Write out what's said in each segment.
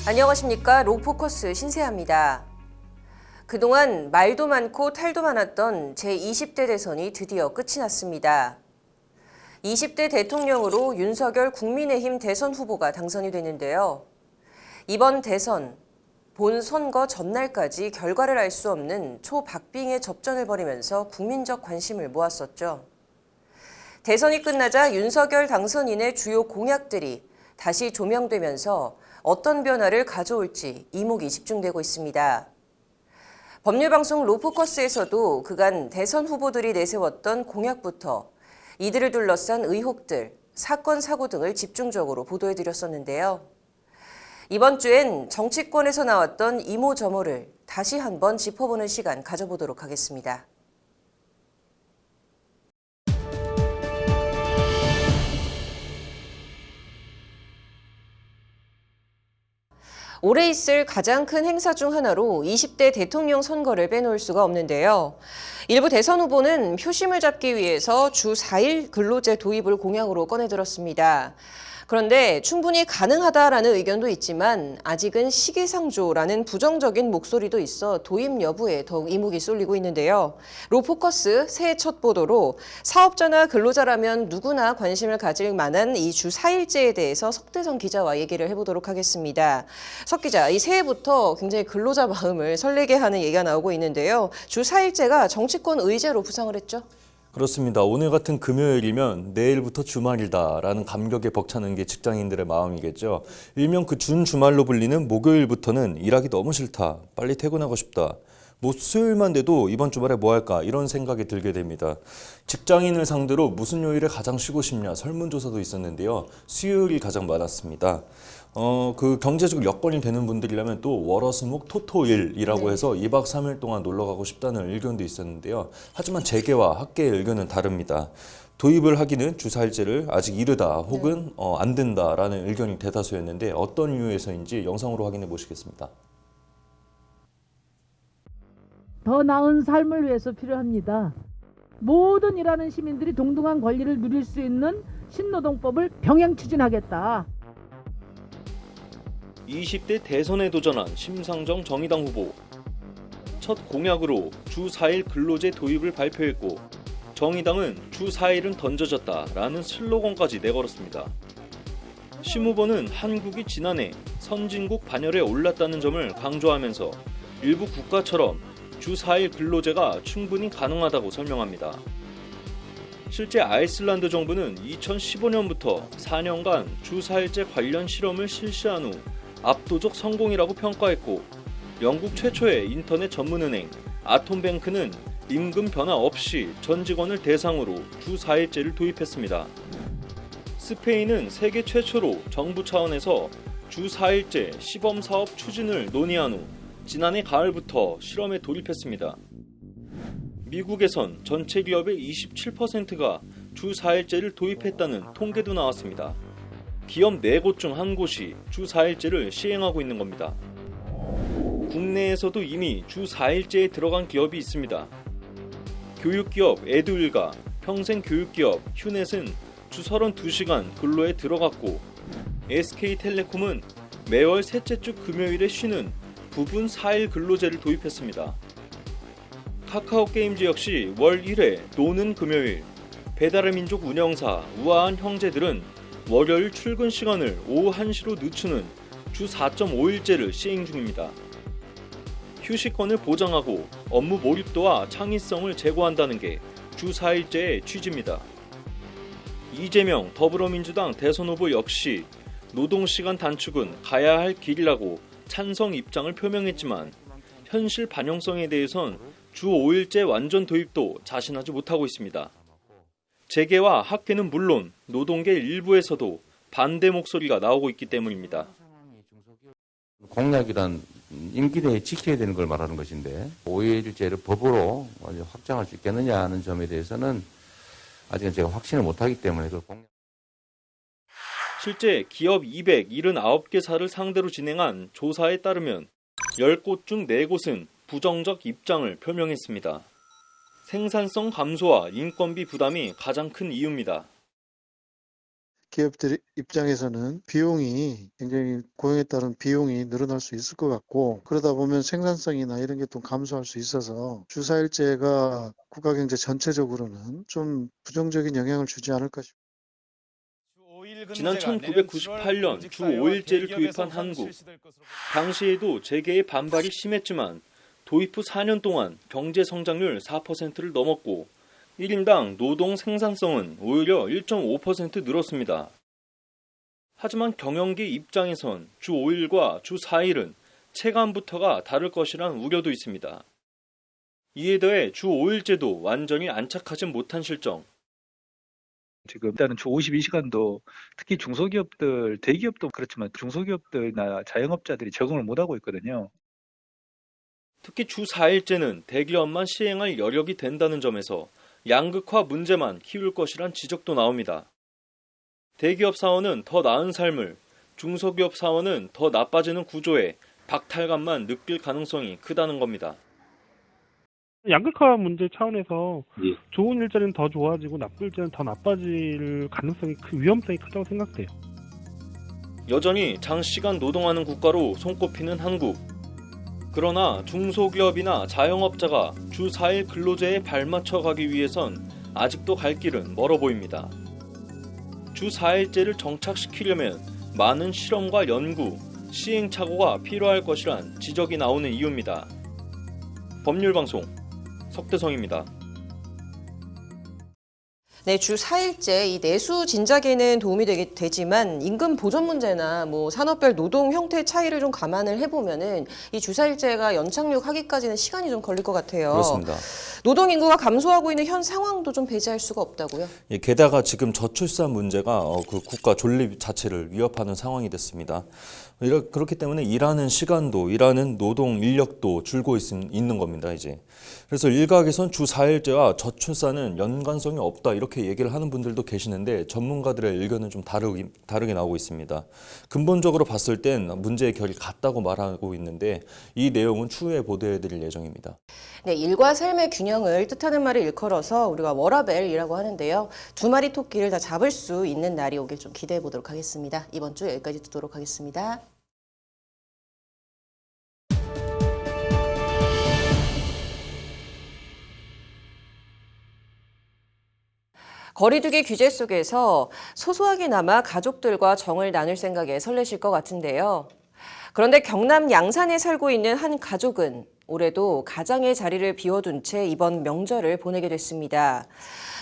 안녕하십니까. 로포커스 신세아입니다. 그동안 말도 많고 탈도 많았던 제20대 대선이 드디어 끝이 났습니다. 20대 대통령으로 윤석열 국민의힘 대선 후보가 당선이 됐는데요. 이번 대선, 본 선거 전날까지 결과를 알 수 없는 초박빙의 접전을 벌이면서 국민적 관심을 모았었죠. 대선이 끝나자 윤석열 당선인의 주요 공약들이 다시 조명되면서 어떤 변화를 가져올지 이목이 집중되고 있습니다. 법률방송 로포커스에서도 그간 대선 후보들이 내세웠던 공약부터 이들을 둘러싼 의혹들, 사건, 사고 등을 집중적으로 보도해드렸었는데요. 이번 주엔 정치권에서 나왔던 이모저모를 다시 한번 짚어보는 시간 가져보도록 하겠습니다. 올해 있을 가장 큰 행사 중 하나로 20대 대통령 선거를 빼놓을 수가 없는데요. 일부 대선 후보는 표심을 잡기 위해서 주 4일 근로제 도입을 공약으로 꺼내들었습니다. 그런데 충분히 가능하다라는 의견도 있지만 아직은 시기상조라는 부정적인 목소리도 있어 도입 여부에 더욱 이목이 쏠리고 있는데요. 로포커스 새해 첫 보도로 사업자나 근로자라면 누구나 관심을 가질 만한 이 주 4일제에 대해서 석대성 기자와 얘기를 해보도록 하겠습니다. 석 기자, 이 새해부터 굉장히 근로자 마음을 설레게 하는 얘기가 나오고 있는데요. 주 4일제가 정치권 의제로 부상을 했죠? 그렇습니다. 오늘 같은 금요일이면 내일부터 주말이다라는 감격에 벅차는 게 직장인들의 마음이겠죠. 일명 그 준주말로 불리는 목요일부터는 일하기 너무 싫다, 빨리 퇴근하고 싶다. 뭐 수요일만 돼도 이번 주말에 뭐 할까 이런 생각이 들게 됩니다. 직장인을 상대로 무슨 요일에 가장 쉬고 싶냐 설문조사도 있었는데요. 수요일이 가장 많았습니다. 그 경제적 여건이 되는 분들이라면 또 월화수목 토토일이라고 해서 2박 3일 동안 놀러 가고 싶다는 의견도 있었는데요. 하지만 재계와 학계의 의견은 다릅니다. 도입을 하기는 주 4일제를 아직 이르다 혹은 안 된다라는 의견이 대다수였는데 어떤 이유에서인지 영상으로 확인해 보시겠습니다. 더 나은 삶을 위해서 필요합니다. 모든 일하는 시민들이 동등한 권리를 누릴 수 있는 신노동법을 병행 추진하겠다. 20대 대선에 도전한 심상정 정의당 후보. 첫 공약으로 주 4일 근로제 도입을 발표했고 정의당은 주 4일은 던져졌다라는 슬로건까지 내걸었습니다. 심 후보는 한국이 지난해 선진국 반열에 올랐다는 점을 강조하면서 일부 국가처럼 주 4일 근로제가 충분히 가능하다고 설명합니다. 실제 아이슬란드 정부는 2015년부터 4년간 주 4일제 관련 실험을 실시한 후 압도적 성공이라고 평가했고 영국 최초의 인터넷 전문은행 아톰뱅크는 임금 변화 없이 전 직원을 대상으로 주 4일제를 도입했습니다. 스페인은 세계 최초로 정부 차원에서 주 4일제 시범사업 추진을 논의한 후 지난해 가을부터 실험에 돌입했습니다. 미국에선 전체 기업의 27%가 주 4일제를 도입했다는 통계도 나왔습니다. 기업 4곳 중 1곳이 주 4일제를 시행하고 있는 겁니다. 국내에서도 이미 주 4일제에 들어간 기업이 있습니다. 교육기업 에듀일과 평생교육기업 휴넷은 주 32시간 근로에 들어갔고 SK텔레콤은 매월 셋째 주 금요일에 쉬는 부분 4일 근로제를 도입했습니다. 카카오게임즈 역시 월 1회 노는 금요일, 배달의 민족 운영사 우아한 형제들은 월요일 출근 시간을 오후 1시로 늦추는 주 4.5일제를 시행 중입니다. 휴식권을 보장하고 업무 몰입도와 창의성을 제고한다는 게 주 4일제의 취지입니다. 이재명 더불어민주당 대선 후보 역시 노동시간 단축은 가야 할 길이라고 찬성 입장을 표명했지만 현실 반영성에 대해선 주 5일제 완전 도입도 자신하지 못하고 있습니다. 재계와 학계는 물론 노동계 일부에서도 반대 목소리가 나오고 있기 때문입니다. 공약이란 임기 내에 지켜야 되는 걸 말하는 것인데 5일제를 법으로 확장할 수 있겠느냐 하는 점에 대해서는 아직은 제가 확신을 못하기 때문에 그 공약. 실제 기업 279개사를 상대로 진행한 조사에 따르면 10곳 중 4곳은 부정적 입장을 표명했습니다. 생산성 감소와 인건비 부담이 가장 큰 이유입니다. 기업들 입장에서는 비용이 굉장히 고용에 따른 비용이 늘어날 수 있을 것 같고 그러다 보면 생산성이나 이런 게 또 감소할 수 있어서 주 4일제가 국가 경제 전체적으로는 좀 부정적인 영향을 주지 않을까 싶습니다. 지난 1998년 주 5일제를 도입한 한국. 당시에도 재계의 반발이 심했지만 도입 후 4년 동안 경제 성장률 4%를 넘었고 1인당 노동 생산성은 오히려 1.5% 늘었습니다. 하지만 경영계 입장에선 주 5일과 주 4일은 체감부터가 다를 것이란 우려도 있습니다. 이에 더해 주 5일제도 완전히 안착하지 못한 실정. 지금 일단은 주 52시간도 특히 중소기업들, 대기업도 그렇지만 중소기업들이나 자영업자들이 적응을 못하고 있거든요. 특히 주 4일제는 대기업만 시행할 여력이 된다는 점에서 양극화 문제만 키울 것이란 지적도 나옵니다. 대기업 사원은 더 나은 삶을, 중소기업 사원은 더 나빠지는 구조에 박탈감만 느낄 가능성이 크다는 겁니다. 양극화 문제 차원에서 좋은 일자리는 더 좋아지고 나쁜 일자리는 더 나빠질 가능성이 위험성이 크다고 생각돼요. 여전히 장시간 노동하는 국가로 손꼽히는 한국. 그러나 중소기업이나 자영업자가 주 4일 근로제에 발맞춰 가기 위해선 아직도 갈 길은 멀어 보입니다. 주 4일제를 정착시키려면 많은 실험과 연구, 시행착오가 필요할 것이란 지적이 나오는 이유입니다. 법률방송 석대성입니다. 네, 주 4일제 이 내수 진작에는 도움이 되지만 임금 보전 문제나 뭐 산업별 노동 형태 차이를 좀 감안을 해보면은 이 주 4일제가 연착륙하기까지는 시간이 좀 걸릴 것 같아요. 그렇습니다. 노동 인구가 감소하고 있는 현 상황도 좀 배제할 수가 없다고요? 예, 게다가 지금 저출산 문제가 그 국가 존립 자체를 위협하는 상황이 됐습니다. 그렇기 때문에 일하는 시간도, 일하는 노동 인력도 줄고 있는 겁니다, 이제. 그래서 일각에선 주 4일제와 저출산은 연관성이 없다 이렇게 얘기를 하는 분들도 계시는데 전문가들의 의견은 좀 다르게 나오고 있습니다. 근본적으로 봤을 땐 문제의 결이 같다고 말하고 있는데 이 내용은 추후에 보도해드릴 예정입니다. 네, 일과 삶의 균형을 뜻하는 말을 일컬어서 우리가 워라벨이라고 하는데요. 두 마리 토끼를 다 잡을 수 있는 날이 오길 좀 기대해 보도록 하겠습니다. 이번 주 여기까지 듣도록 하겠습니다. 거리두기 규제 속에서 소소하게나마 가족들과 정을 나눌 생각에 설레실 것 같은데요. 그런데 경남 양산에 살고 있는 한 가족은 올해도 가장의 자리를 비워둔 채 이번 명절을 보내게 됐습니다.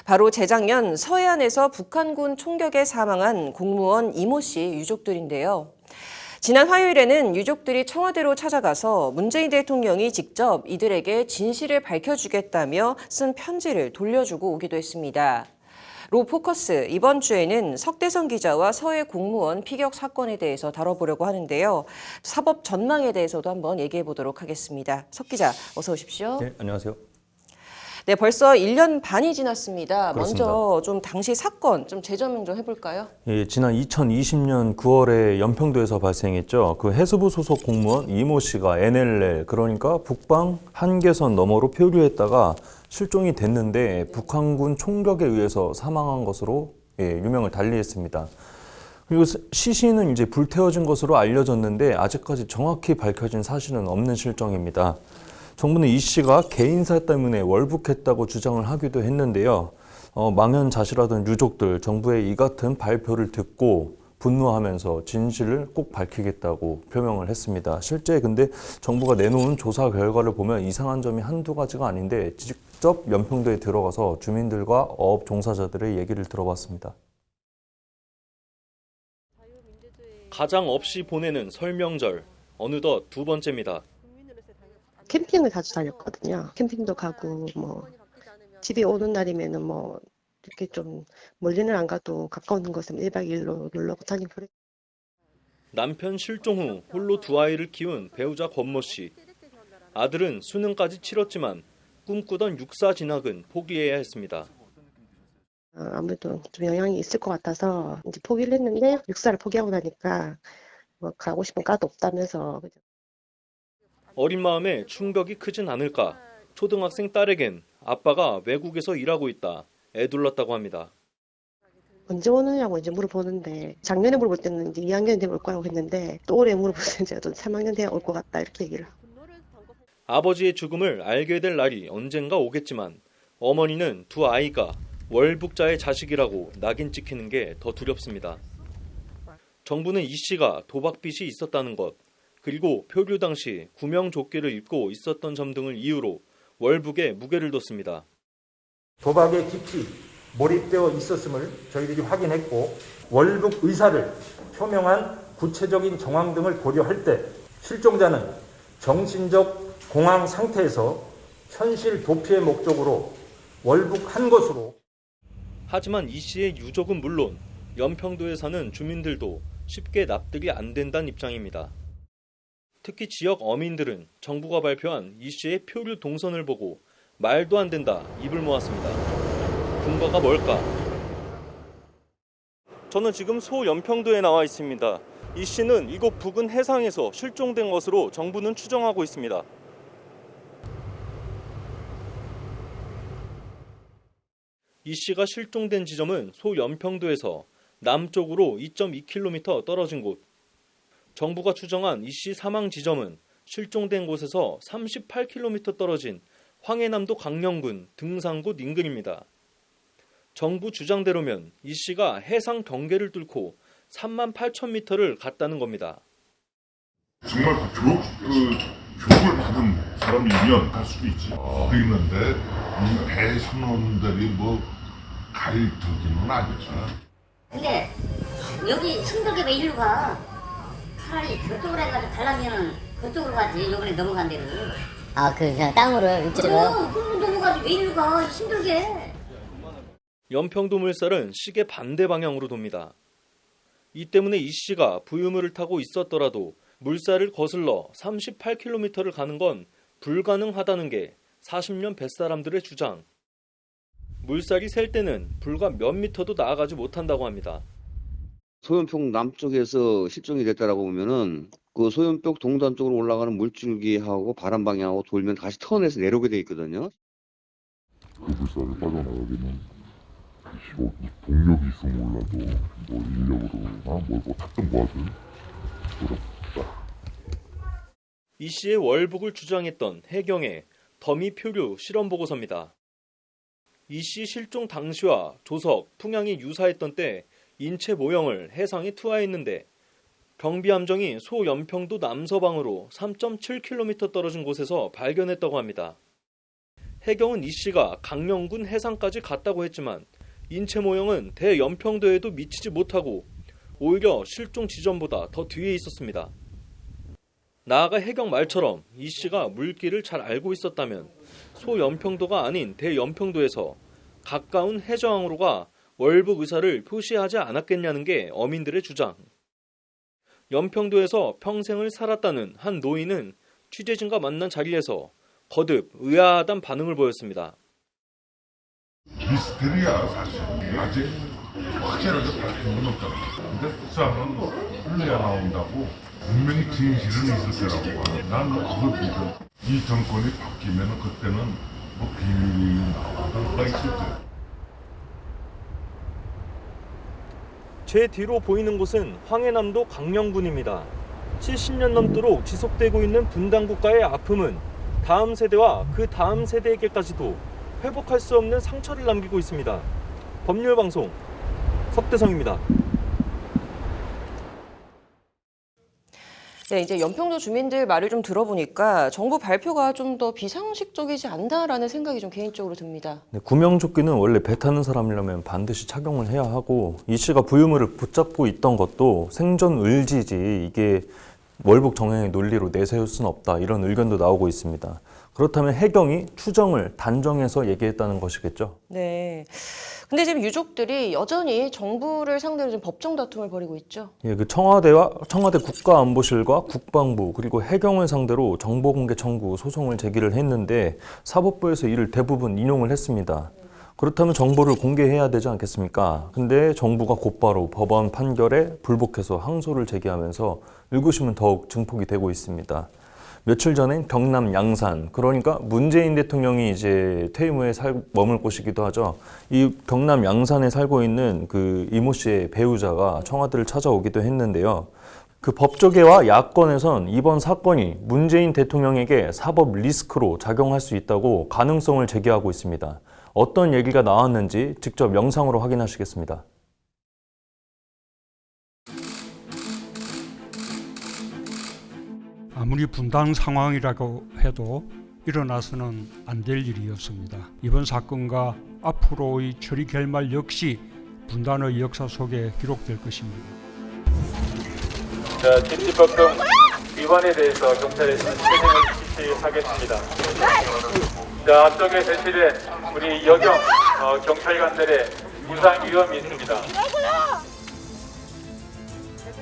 바로 재작년 서해안에서 북한군 총격에 사망한 공무원 이모 씨 유족들인데요. 지난 화요일에는 유족들이 청와대로 찾아가서 문재인 대통령이 직접 이들에게 진실을 밝혀주겠다며 쓴 편지를 돌려주고 오기도 했습니다. 로포커스 이번 주에는 석대성 기자와 서해 공무원 피격 사건에 대해서 다뤄보려고 하는데요. 사법 전망에 대해서도 한번 얘기해 보도록 하겠습니다. 석 기자, 어서 오십시오. 네, 안녕하세요. 네, 벌써 1년 반이 지났습니다. 그렇습니다. 먼저 좀 당시 사건 좀 재조명 좀 해볼까요? 예, 지난 2020년 9월에 연평도에서 발생했죠. 그 해수부 소속 공무원 이모 씨가 NLL, 그러니까 북방 한계선 너머로 표류했다가 실종이 됐는데 북한군 총격에 의해서 사망한 것으로 유명을 달리했습니다. 그리고 시신은 이제 불태워진 것으로 알려졌는데 아직까지 정확히 밝혀진 사실은 없는 실정입니다. 정부는 이 씨가 개인사 때문에 월북했다고 주장을 하기도 했는데요. 망연자실하던 유족들, 정부의 이 같은 발표를 듣고 분노하면서 진실을 꼭 밝히겠다고 표명을 했습니다. 실제 근데 정부가 내놓은 조사 결과를 보면 이상한 점이 한두 가지가 아닌데 직접 연평도에 들어가서 주민들과 어업 종사자들의 얘기를 들어봤습니다. 가장 없이 보내는 설명절, 어느덧 두 번째입니다. 캠핑을 자주 다녔거든요. 캠핑도 가고 뭐 집에 오는 날이면은 뭐 이렇게 좀 멀리는 안 가도 가까운 곳은 1박 2일로 놀러 다니고 그래. 남편 실종 후 홀로 두 아이를 키운 배우자 권모 씨. 아들은 수능까지 치렀지만 꿈꾸던 육사 진학은 포기해야 했습니다. 아무래도 좀 영향이 있을 것 같아서 이제 포기를 했는데 육사를 포기하고 나니까 뭐 가고 싶은 과도 없다면서. 어린 마음에 충격이 크진 않을까. 초등학생 딸에겐 아빠가 외국에서 일하고 있다. 애둘렀다고 합니다. 언제 오느냐고 이제 물어보는데 작년에 물어볼 때는 이제 2학년 되면 올 거라고 했는데 또 올해 물어볼 때는 이제 또 3학년 돼야 올 것 같다 이렇게 얘기를. 아버지의 죽음을 알게 될 날이 언젠가 오겠지만 어머니는 두 아이가 월북자의 자식이라고 낙인 찍히는 게 더 두렵습니다. 정부는 이 씨가 도박빚이 있었다는 것, 그리고 표류 당시 구명조끼를 입고 있었던 점 등을 이유로 월북에 무게를 뒀습니다. 도박에 깊이 몰입되어 있었음을 저희들이 확인했고 월북 의사를 표명한 구체적인 정황 등을 고려할 때 실종자는 정신적 공황 상태에서 현실 도피의 목적으로 월북한 것으로. 하지만 이 씨의 유족은 물론 연평도에 사는 주민들도 쉽게 납득이 안 된다는 입장입니다. 특히 지역 어민들은 정부가 발표한 이 씨의 표류 동선을 보고 말도 안 된다 입을 모았습니다. 근거가 뭘까? 저는 지금 소연평도에 나와 있습니다. 이 씨는 이곳 부근 해상에서 실종된 것으로 정부는 추정하고 있습니다. 이 씨가 실종된 지점은 소연평도에서 남쪽으로 2.2km 떨어진 곳. 정부가 추정한 이 씨 사망 지점은 실종된 곳에서 38km 떨어진 황해남도 강령군 등산곳 인근입니다. 정부 주장대로면 이 씨가 해상 경계를 뚫고 38,000m를 갔다는 겁니다. 정말 교육을 받은 사람이면 갈 수도 있지. 그랬는데 이 배선원들이 뭐 가일터기는 아니지. 근데 여기 힘들게 왜 이리로 가? 차라리 그쪽으로 해가지고 가려면 그쪽으로 가지. 요번에 넘어간 데로. 아, 그냥 땅으로 위쪽으로? 그럼 넘어가지. 왜 이리로 가? 힘들게. 연평도 물살은 시계 반대 방향으로 돕니다. 이 때문에 이 씨가 부유물을 타고 있었더라도 물살을 거슬러 38km를 가는 건 불가능하다는 게 40년 뱃사람들의 주장. 물살이 셀 때는 불과 몇 미터도 나아가지 못한다고 합니다. 소연평 남쪽에서 실종이 됐다라고 보면은 그 소연평 동단 쪽으로 올라가는 물줄기하고 바람 방향하고 돌면 다시 턴해서 내려오게 돼 있거든요. 그 물살을 빠져나가기는 동력이 있으면 몰라도 뭐 인력으로나 뭐 탔든 뭐하든 어렵다. 이 씨의 월북을 주장했던 해경의 더미 표류 실험 보고서입니다. 이 씨 실종 당시와 조석, 풍향이 유사했던 때 인체 모형을 해상에 투하했는데 경비함정이 소연평도 남서방으로 3.7km 떨어진 곳에서 발견했다고 합니다. 해경은 이 씨가 강령군 해상까지 갔다고 했지만 인체 모형은 대연평도에도 미치지 못하고 오히려 실종 지점보다 더 뒤에 있었습니다. 나아가 해경 말처럼 이 씨가 물길을 잘 알고 있었다면 소연평도가 아닌 대연평도에서 가까운 해저항으로 월북 의사를 표시하지 않았겠냐는 게 어민들의 주장. 연평도에서 평생을 살았다는 한 노인은 취재진과 만난 자리에서 거듭 의아하단 반응을 보였습니다. 미스테리야 사실. 아직 확실하게 밝힌 건 없잖아. 근데 수사는 흘러야 나온다고 분명히 진실은 있을 거라고 봐. 난 그걸 보고 이 정권이 바뀌면 그때는 뭐 비밀이 나오는 거 있을 거야. 제 뒤로 보이는 곳은 황해남도 강령군입니다. 70년 넘도록 지속되고 있는 분단국가의 아픔은 다음 세대와 그 다음 세대에게까지도 회복할 수 없는 상처를 남기고 있습니다. 법률방송 석대성입니다. 네, 이제 연평도 주민들 말을 좀 들어보니까 정부 발표가 좀 더 비상식적이지 않나라는 생각이 좀 개인적으로 듭니다. 네, 구명조끼는 원래 배 타는 사람이라면 반드시 착용을 해야 하고 이 씨가 부유물을 붙잡고 있던 것도 생존 의지지 이게 월북 정행의 논리로 내세울 수는 없다 이런 의견도 나오고 있습니다. 그렇다면 해경이 추정을 단정해서 얘기했다는 것이겠죠. 네. 근데 지금 유족들이 여전히 정부를 상대로 좀 법정 다툼을 벌이고 있죠. 예, 그 청와대 국가안보실과 국방부 그리고 해경을 상대로 정보공개 청구 소송을 제기를 했는데 사법부에서 이를 대부분 인용을 했습니다. 그렇다면 정보를 공개해야 되지 않겠습니까? 근데 정부가 곧바로 법원 판결에 불복해서 항소를 제기하면서 의구심은 더욱 증폭이 되고 있습니다. 며칠 전엔 경남 양산, 그러니까 문재인 대통령이 이제 퇴임 후에 머물 곳이기도 하죠. 이 경남 양산에 살고 있는 그 이모 씨의 배우자가 청와대를 찾아오기도 했는데요. 그 법조계와 야권에선 이번 사건이 문재인 대통령에게 사법 리스크로 작용할 수 있다고 가능성을 제기하고 있습니다. 어떤 얘기가 나왔는지 직접 영상으로 확인하시겠습니다. 아무리 분당 상황이라고 해도 일어나서는 안 될 일이었습니다. 이번 사건과 앞으로의 처리 결말 역시 분단의 역사 속에 기록될 것입니다. 자, 진지법금 위반에 대해서 경찰에서는 책임을 지시하겠습니다. 자, 앞쪽에 배치된 우리 여경 경찰관들의 부상 위험이 있습니다.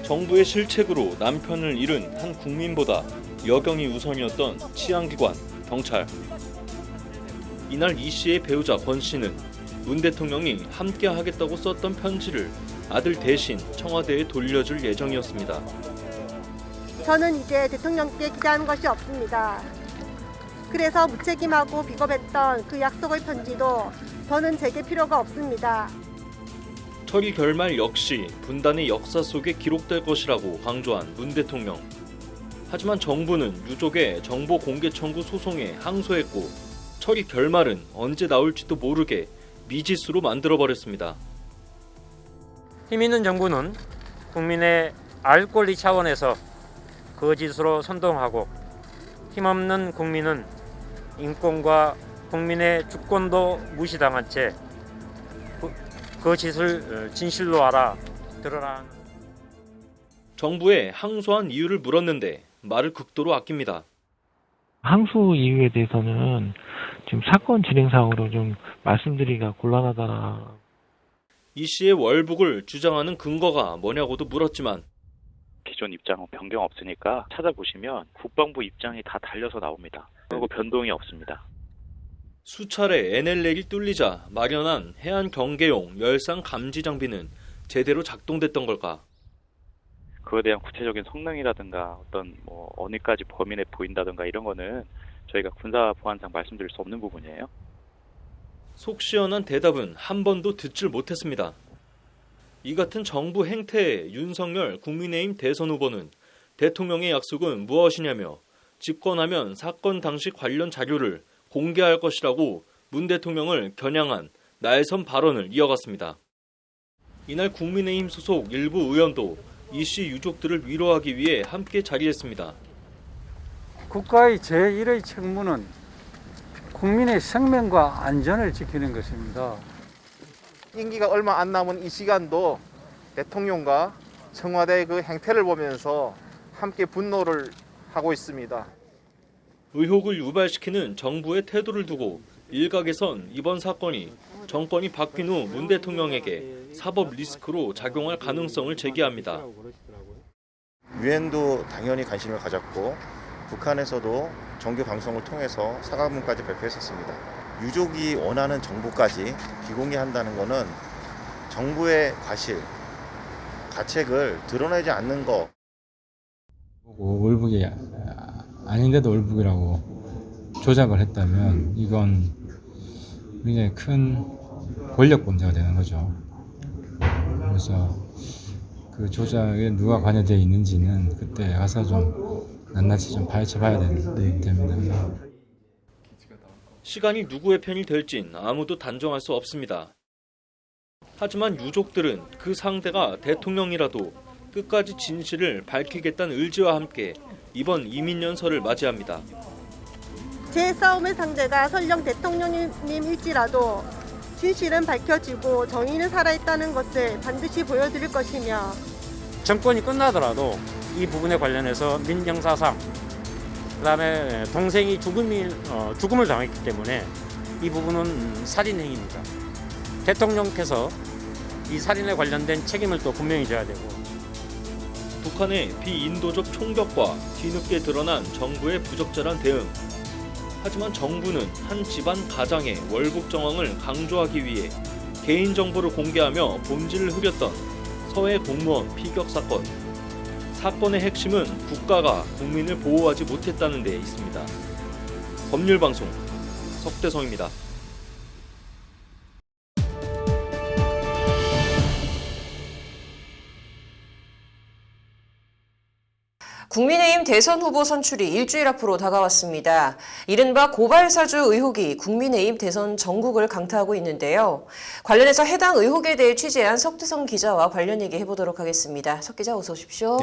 정부의 실책으로 남편을 잃은 한 국민보다 여경이 우선이었던 치안기관, 경찰. 이날 이 씨의 배우자 권 씨는 문 대통령이 함께 하겠다고 썼던 편지를 아들 대신 청와대에 돌려줄 예정이었습니다. 저는 이제 대통령께 기대하는 것이 없습니다. 그래서 무책임하고 비겁했던 그 약속의 편지도 저는 제게 필요가 없습니다. 처리 결말 역시 분단의 역사 속에 기록될 것이라고 강조한 문 대통령. 하지만 정부는 유족의 정보 공개 청구 소송에 항소했고 처리 결말은 언제 나올지도 모르게 미지수로 만들어버렸습니다. 힘 있는 정부는 국민의 알 권리 차원에서 거짓으로 선동하고 힘없는 국민은 인권과 국민의 주권도 무시당한 채 거짓을 진실로 알아 드러라. 정부에 항소한 이유를 물었는데 말을 극도로 아낍니다. 항소 이유에 대해서는 지금 사건 진행상으로 좀 말씀드리기가 곤란하다. 이 씨의 월북을 주장하는 근거가 뭐냐고도 물었지만 기존 입장은 변경 없으니까 찾아보시면 국방부 입장이 다 달려서 나옵니다. 그리고 변동이 없습니다. 수차례 NLL이 뚫리자 마련한 해안 경계용 열상 감지 장비는 제대로 작동됐던 걸까? 그에 대한 구체적인 성능이라든가 어떤 어디까지 범위 내 보인다든가 이런 거는 저희가 군사 보안상 말씀드릴 수 없는 부분이에요. 속 시원한 대답은 한 번도 듣질 못했습니다. 이 같은 정부 행태에 윤석열 국민의힘 대선 후보는 대통령의 약속은 무엇이냐며 집권하면 사건 당시 관련 자료를 공개할 것이라고 문 대통령을 겨냥한 날선 발언을 이어갔습니다. 이날 국민의힘 소속 일부 의원도 이 씨 유족들을 위로하기 위해 함께 자리했습니다. 국가의 제1의 책무는 국민의 생명과 안전을 지키는 것입니다. 임기가 얼마 안 남은 이 시간도 대통령과 청와대의 그 행태를 보면서 함께 분노를 하고 있습니다. 의혹을 유발시키는 정부의 태도를 두고 일각에선 이번 사건이 정권이 바뀐 후 문 대통령에게 사법 리스크로 작용할 가능성을 제기합니다. 유엔도 당연히 관심을 가졌고 북한에서도 정규 방송을 통해서 사과문까지 발표했었습니다. 유족이 원하는 정보까지 비공개한다는 것은 정부의 과실, 가책을 드러내지 않는 거. 월북이 아닌데도 월북이라고 조작을 했다면 이건 굉장히 큰 권력 범죄가 되는 거죠. 그래서 그 조작에 누가 관여되어 있는지는 그때 가서 좀 낱낱이 좀 파헤쳐봐야 됩니다. 시간이 누구의 편이 될진 아무도 단정할 수 없습니다. 하지만 유족들은 그 상대가 대통령이라도 끝까지 진실을 밝히겠다는 의지와 함께 이번 이민연설을 맞이합니다. 제 싸움의 상대가 설령 대통령님일지라도 진실은 밝혀지고 정의는 살아있다는 것을 반드시 보여드릴 것이며 정권이 끝나더라도 이 부분에 관련해서 민정사상 그다음에 동생이 죽음을 당했기 때문에 이 부분은 살인행위입니다. 대통령께서 이 살인에 관련된 책임을 또 분명히 져야 되고 북한의 비인도적 총격과 뒤늦게 드러난 정부의 부적절한 대응. 하지만 정부는 한 집안 가장의 월북 정황을 강조하기 위해 개인정보를 공개하며 본질을 흐렸던 서해 공무원 피격 사건. 사건의 핵심은 국가가 국민을 보호하지 못했다는 데 있습니다. 법률방송 석대성입니다. 국민의힘 대선 후보 선출이 일주일 앞으로 다가왔습니다. 이른바 고발사주 의혹이 국민의힘 대선 전국을 강타하고 있는데요. 관련해서 해당 의혹에 대해 취재한 석대성 기자와 관련 얘기 해보도록 하겠습니다. 석 기자 어서 오십시오.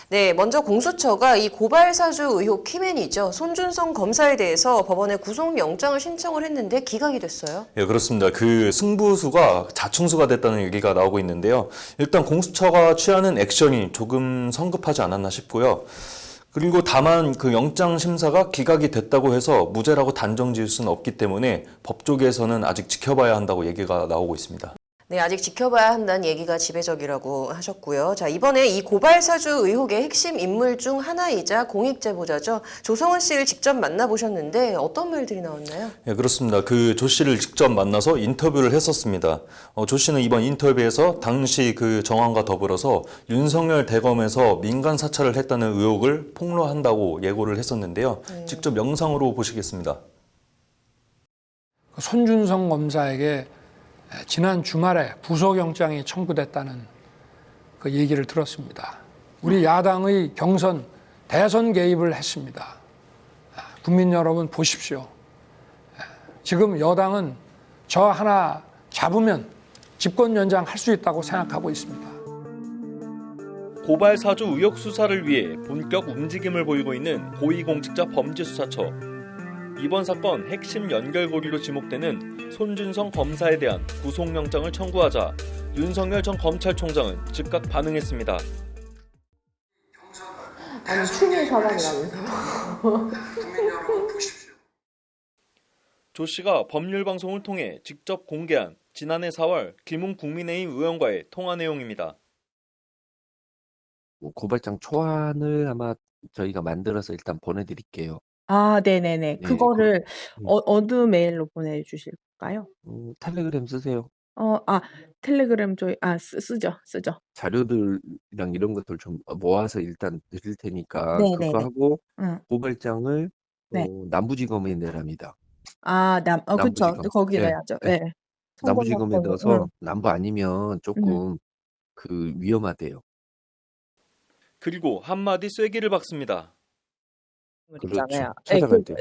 네, 먼저 공수처가 이 고발사주 의혹 키맨이죠. 손준성 검사에 대해서 법원에 구속영장을 신청을 했는데 기각이 됐어요. 예, 그렇습니다. 그 승부수가 자충수가 됐다는 얘기가 나오고 있는데요. 일단 공수처가 취하는 액션이 조금 성급하지 않았나 싶고요. 그리고 다만 그 영장 심사가 기각이 됐다고 해서 무죄라고 단정 지을 수는 없기 때문에 법조계에서는 아직 지켜봐야 한다고 얘기가 나오고 있습니다. 네, 아직 지켜봐야 한다는 얘기가 지배적이라고 하셨고요. 자, 이번에 이 고발사주 의혹의 핵심 인물 중 하나이자 공익제보자죠. 조성은 씨를 직접 만나보셨는데 어떤 말들이 나왔나요? 네, 그렇습니다. 그 조 씨를 직접 만나서 인터뷰를 했었습니다. 조 씨는 이번 인터뷰에서 당시 그 정황과 더불어서 윤석열 대검에서 민간 사찰을 했다는 의혹을 폭로한다고 예고를 했었는데요. 직접 영상으로 보시겠습니다. 손준성 검사에게 지난 주말에 구속영장이 청구됐다는 그 얘기를 들었습니다. 우리 야당의 경선, 대선 개입을 했습니다. 국민 여러분 보십시오. 지금 여당은 저 하나 잡으면 집권 연장할 수 있다고 생각하고 있습니다. 고발사주 의혹 수사를 위해 본격 움직임을 보이고 있는 고위공직자 범죄수사처. 이번 사건 핵심 연결고리로 지목되는 손준성 검사에 대한 구속영장을 청구하자 윤석열 전 검찰총장은 즉각 반응했습니다. 아니 추미애 사단이라면서요. 조 씨가 법률방송을 통해 직접 공개한 지난해 4월 김웅 국민의힘 의원과의 통화 내용입니다. 고발장 초안을 아마 저희가 만들어서 일단 보내드릴게요. 아, 네네네. 네, 그거를 어느 메일로 보내주실까요? 텔레그램 쓰세요. 텔레그램 쓰죠. 자료들이랑 이런 것들 좀 모아서 일단 드릴 테니까 네네네. 그거 하고 응. 고발장을 네. 남부지검에 내랍니다. 그쵸. 남부지검. 거기 네, 내야죠. 네. 네. 남부지검에 선거사건. 넣어서 남부 아니면 조금 그 위험하대요. 그리고 한마디 쐐기를 박습니다. 그렇죠. 있잖아요. 찾아가야 돼요.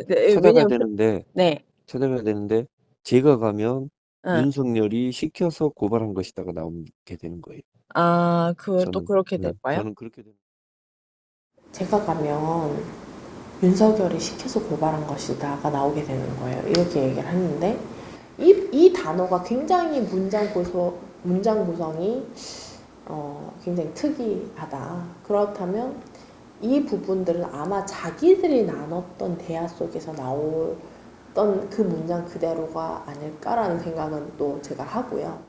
찾아가야 되는데 제가 가면 윤석열이 시켜서 고발한 것이다가 나오게 되는 거예요. 그것도 그렇게 될까요? 저는 그렇게 됩니다. 제가 가면 윤석열이 시켜서 고발한 것이다가 나오게 되는 거예요. 이렇게 얘기를 했는데 이 단어가 굉장히 문장 구성이 굉장히 특이하다. 그렇다면 이 부분들은 아마 자기들이 나눴던 대화 속에서 나왔던 그 문장 그대로가 아닐까라는 생각은 또 제가 하고요.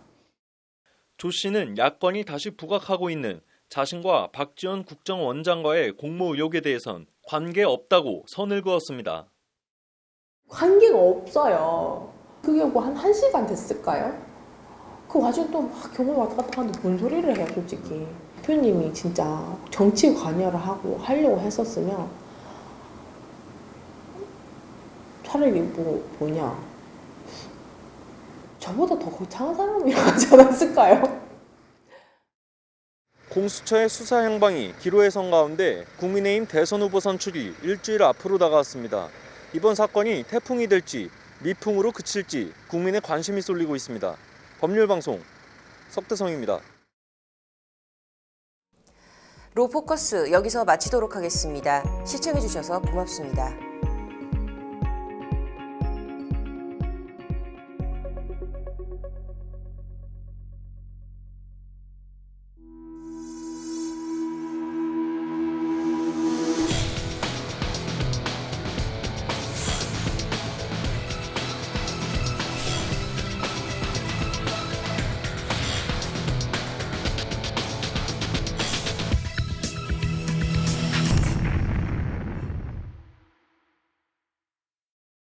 조 씨는 야권이 다시 부각하고 있는 자신과 박지원 국정원장과의 공모 의혹에 대해선 관계없다고 선을 그었습니다. 관계가 없어요. 그게 뭐 한 1시간 됐을까요? 그 와중에 또 막 경호 왔다 갔다 하는데 뭔 소리를 해요, 솔직히. 대표님이 진짜 정치 관여를 하려고 했었으면 차라리 뭐냐 저보다 더 거창한 사람이 하지 않았을까요? 공수처의 수사 행방이 기로에 선 가운데 국민의힘 대선 후보 선출이 일주일 앞으로 다가왔습니다. 이번 사건이 태풍이 될지 미풍으로 그칠지 국민의 관심이 쏠리고 있습니다. 법률방송 석대성입니다. 로포커스 여기서 마치도록 하겠습니다. 시청해주셔서 고맙습니다.